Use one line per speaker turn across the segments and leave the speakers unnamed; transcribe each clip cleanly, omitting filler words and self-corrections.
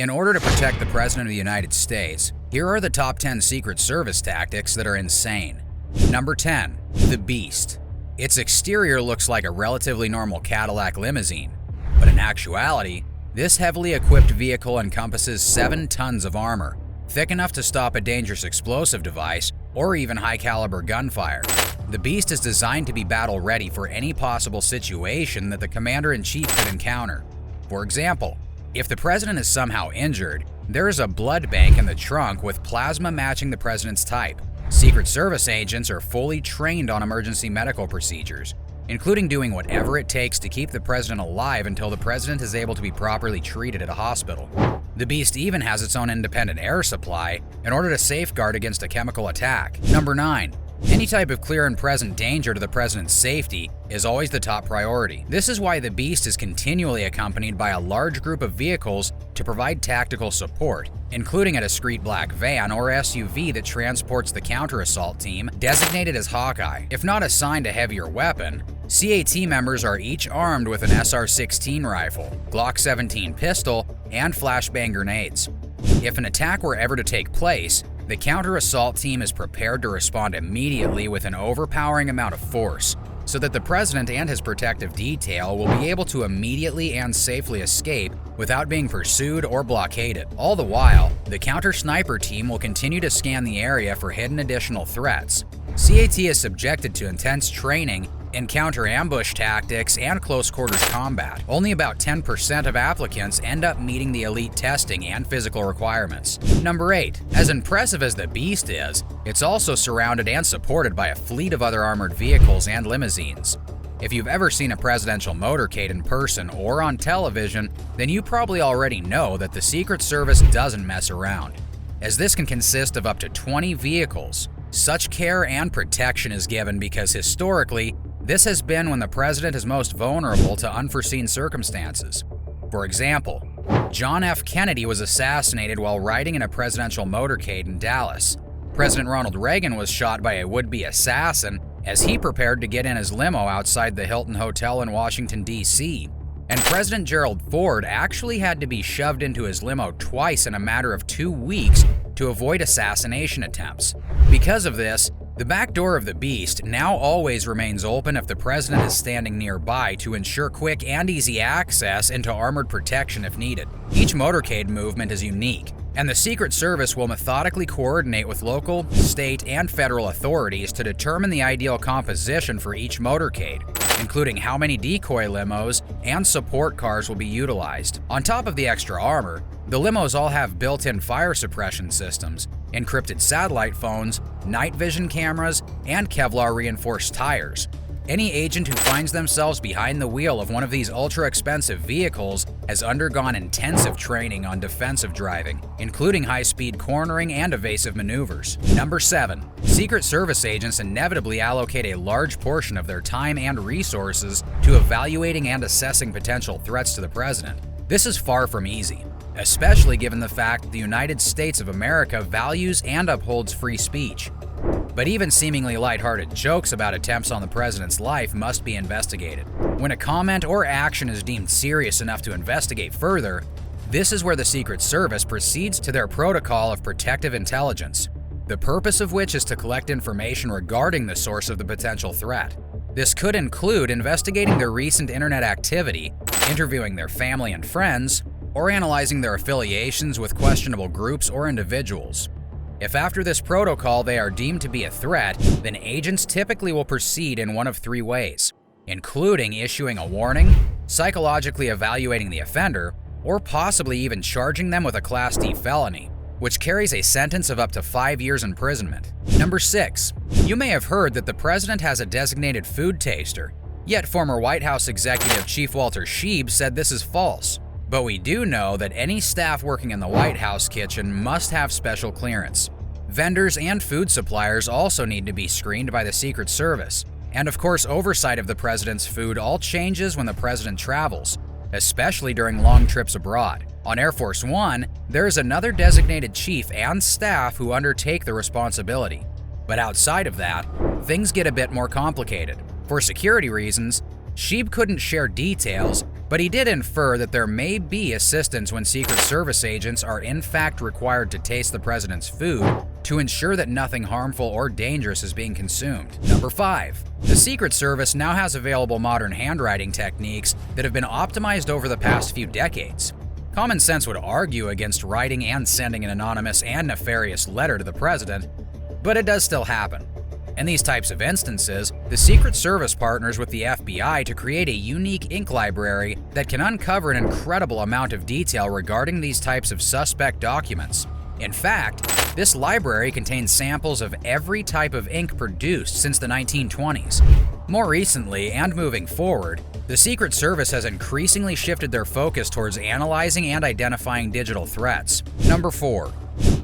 In order to protect the President of the United States, here are the top 10 Secret Service tactics that are insane. Number 10. The Beast. Its exterior looks like a relatively normal Cadillac limousine, but in actuality, this heavily equipped vehicle encompasses 7 tons of armor, thick enough to stop a dangerous explosive device or even high-caliber gunfire. The Beast is designed to be battle-ready for any possible situation that the Commander-in-Chief could encounter. For example, if the President is somehow injured, there is a blood bank in the trunk with plasma matching the President's type. Secret Service agents are fully trained on emergency medical procedures, including doing whatever it takes to keep the President alive until the President is able to be properly treated at a hospital. The Beast even has its own independent air supply in order to safeguard against a chemical attack. Number 9. Any type of clear and present danger to the President's safety is always the top priority. This is why the Beast is continually accompanied by a large group of vehicles to provide tactical support, including a discreet black van or SUV that transports the counter-assault team, designated as Hawkeye. If not assigned a heavier weapon, CAT members are each armed with an SR-16 rifle, Glock 17 pistol, and flashbang grenades. If an attack were ever to take place, the counter-assault team is prepared to respond immediately with an overpowering amount of force, so that the President and his protective detail will be able to immediately and safely escape without being pursued or blockaded. All the while, the counter-sniper team will continue to scan the area for hidden additional threats. CAT is subjected to intense training in counter-ambush tactics and close-quarters combat. Only about 10% of applicants end up meeting the elite testing and physical requirements. Number 8. As impressive as the Beast is, it's also surrounded and supported by a fleet of other armored vehicles and limousines. If you've ever seen a presidential motorcade in person or on television, then you probably already know that the Secret Service doesn't mess around, as this can consist of up to 20 vehicles. Such care and protection is given because historically, this has been when the President is most vulnerable to unforeseen circumstances. For example, John F. Kennedy was assassinated while riding in a presidential motorcade in Dallas. President Ronald Reagan was shot by a would-be assassin as he prepared to get in his limo outside the Hilton Hotel in Washington, D.C. And President Gerald Ford actually had to be shoved into his limo twice in a matter of 2 weeks to avoid assassination attempts. Because of this, the back door of the Beast now always remains open if the President is standing nearby to ensure quick and easy access into armored protection if needed. Each motorcade movement is unique, and the Secret Service will methodically coordinate with local, state, and federal authorities to determine the ideal composition for each motorcade, including how many decoy limos and support cars will be utilized. On top of the extra armor, the limos all have built-in fire suppression systems, encrypted satellite phones, night vision cameras, and Kevlar-reinforced tires. Any agent who finds themselves behind the wheel of one of these ultra-expensive vehicles has undergone intensive training on defensive driving, including high-speed cornering and evasive maneuvers. Number 7. Secret Service agents inevitably allocate a large portion of their time and resources to evaluating and assessing potential threats to the President. This is far from easy, especially given the fact that the United States of America values and upholds free speech. But even seemingly lighthearted jokes about attempts on the President's life must be investigated. When a comment or action is deemed serious enough to investigate further, this is where the Secret Service proceeds to their protocol of protective intelligence, the purpose of which is to collect information regarding the source of the potential threat. This could include investigating their recent internet activity, interviewing their family and friends, or analyzing their affiliations with questionable groups or individuals. If after this protocol they are deemed to be a threat, then agents typically will proceed in one of 3 ways, including issuing a warning, psychologically evaluating the offender, or possibly even charging them with a Class D felony, which carries a sentence of up to 5 years imprisonment. Number 6. You may have heard that the President has a designated food taster, yet former White House Executive Chief Walter Scheib said this is false. But we do know that any staff working in the White House kitchen must have special clearance. Vendors and food suppliers also need to be screened by the Secret Service. And of course, oversight of the President's food all changes when the President travels, especially during long trips abroad. On Air Force One, there is another designated chief and staff who undertake the responsibility. But outside of that, things get a bit more complicated. For security reasons, Scheib couldn't share details, but he did infer that there may be assistance when Secret Service agents are in fact required to taste the president's food to ensure that nothing harmful or dangerous is being consumed. Number 5. The Secret Service now has available modern handwriting techniques that have been optimized over the past few decades. Common sense would argue against writing and sending an anonymous and nefarious letter to the president, but it does still happen. In these types of instances, the Secret Service partners with the FBI to create a unique ink library that can uncover an incredible amount of detail regarding these types of suspect documents. In fact, this library contains samples of every type of ink produced since the 1920s. More recently, and moving forward, the Secret Service has increasingly shifted their focus towards analyzing and identifying digital threats. Number 4.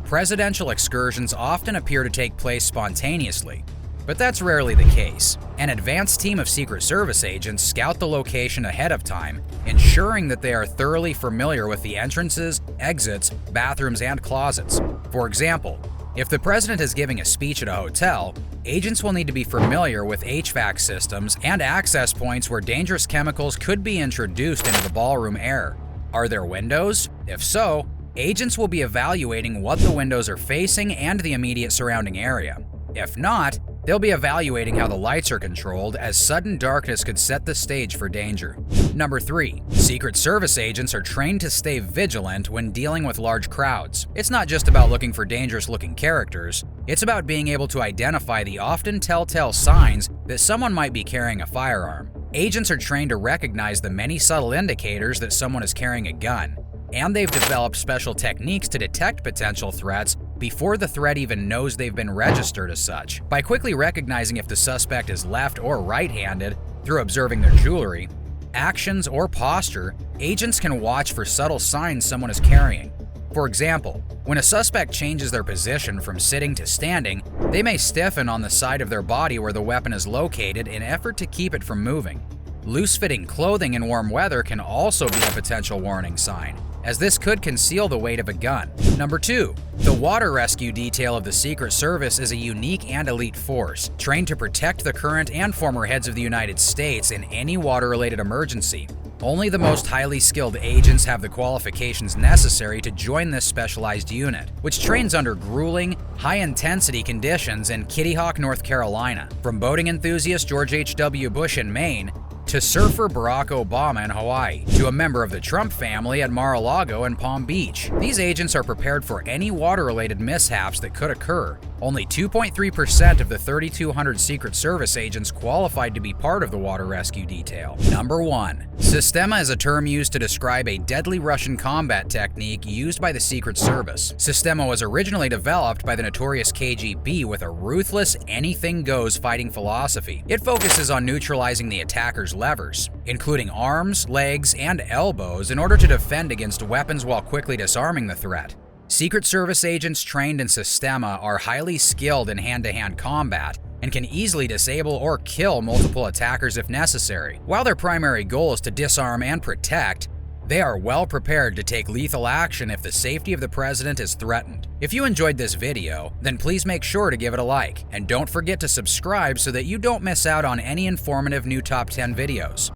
Presidential excursions often appear to take place spontaneously, but that's rarely the case. An advanced team of Secret Service agents scout the location ahead of time, ensuring that they are thoroughly familiar with the entrances, exits, bathrooms, and closets. For example, if the president is giving a speech at a hotel, agents will need to be familiar with HVAC systems and access points where dangerous chemicals could be introduced into the ballroom air. Are there windows? If so, agents will be evaluating what the windows are facing and the immediate surrounding area. If not, they'll be evaluating how the lights are controlled, as sudden darkness could set the stage for danger. Number 3. Secret Service agents are trained to stay vigilant when dealing with large crowds. It's not just about looking for dangerous-looking characters, it's about being able to identify the often telltale signs that someone might be carrying a firearm. Agents are trained to recognize the many subtle indicators that someone is carrying a gun, and they've developed special techniques to detect potential threats before the threat even knows they've been registered as such. By quickly recognizing if the suspect is left or right-handed through observing their jewelry, actions, or posture, agents can watch for subtle signs someone is carrying. For example, when a suspect changes their position from sitting to standing, they may stiffen on the side of their body where the weapon is located in an effort to keep it from moving. Loose-fitting clothing in warm weather can also be a potential warning sign, as this could conceal the weight of a gun. Number 2. The water rescue detail of the Secret Service is a unique and elite force, trained to protect the current and former heads of the United States in any water-related emergency. Only the most highly skilled agents have the qualifications necessary to join this specialized unit, which trains under grueling, high-intensity conditions in Kitty Hawk, North Carolina. From boating enthusiast George H.W. Bush in Maine, to surfer Barack Obama in Hawaii, to a member of the Trump family at Mar-a-Lago and Palm Beach. These agents are prepared for any water-related mishaps that could occur. Only 2.3% of the 3,200 Secret Service agents qualified to be part of the water rescue detail. Number 1. Systema is a term used to describe a deadly Russian combat technique used by the Secret Service. Systema was originally developed by the notorious KGB with a ruthless, anything-goes fighting philosophy. It focuses on neutralizing the attacker's levers, including arms, legs, and elbows, in order to defend against weapons while quickly disarming the threat. Secret Service agents trained in Systema are highly skilled in hand-to-hand combat and can easily disable or kill multiple attackers if necessary. While their primary goal is to disarm and protect, they are well prepared to take lethal action if the safety of the president is threatened. If you enjoyed this video, then please make sure to give it a like, and don't forget to subscribe so that you don't miss out on any informative new top 10 videos.